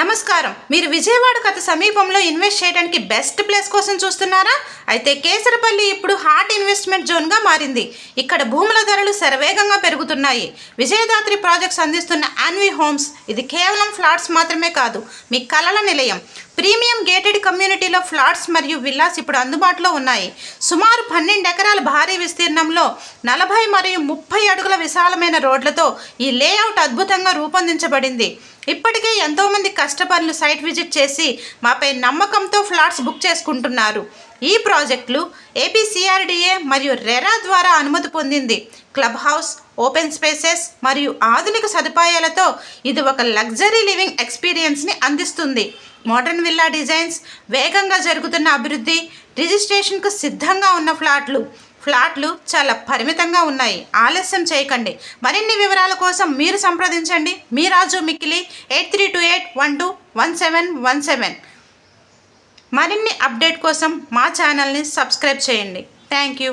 నమస్కారం. మీరు విజయవాడకు అతి సమీపంలో ఇన్వెస్ట్ చేయడానికి బెస్ట్ ప్లేస్ కోసం చూస్తున్నారా? అయితే కేసరపల్లి ఇప్పుడు హాట్ ఇన్వెస్ట్మెంట్ జోన్గా మారింది. ఇక్కడ భూముల ధరలు శరవేగంగా పెరుగుతున్నాయి. విజయదాత్రి ప్రాజెక్ట్స్ అందిస్తున్న అన్వి హోమ్స్ ఇది కేవలం ఫ్లాట్స్ మాత్రమే కాదు, మీ కలల నిలయం. ప్రీమియం గేటెడ్ కమ్యూనిటీలో ఫ్లాట్స్ మరియు విల్లాస్ ఇప్పుడు అందుబాటులో ఉన్నాయి. సుమారు 12 ఎకరాల భారీ విస్తీర్ణంలో 40 మరియు 30 అడుగుల విశాలమైన రోడ్లతో ఈ లేఅవుట్ అద్భుతంగా రూపొందించబడింది. ఇప్పటికే ఎంతోమంది కస్టమర్లు సైట్ విజిట్ చేసి మాపై నమ్మకంతో ఫ్లాట్స్ బుక్ చేసుకుంటున్నారు. ఈ ప్రాజెక్టులు ఏపీసీఆర్డీఏ మరియు రెరా ద్వారా అనుమతి పొందింది. క్లబ్ హౌస్, ఓపెన్ స్పేసెస్ మరియు ఆధునిక సదుపాయాలతో ఇది ఒక లగ్జరీ లివింగ్ ఎక్స్పీరియన్స్ని అందిస్తుంది. మోడర్న్ విల్లా డిజైన్స్, వేగంగా జరుగుతున్న అభివృద్ధి, రిజిస్ట్రేషన్కు సిద్ధంగా ఉన్న ఫ్లాట్లు చాలా పరిమితంగా ఉన్నాయి. ఆలస్యం చేయకండి. మరిన్ని వివరాల కోసం మీరు సంప్రదించండి మీ రాజు మిక్కిలి 8328121717. మరిన్ని అప్డేట్ కోసం మా ఛానల్ని సబ్స్క్రైబ్ చేయండి. Thank you.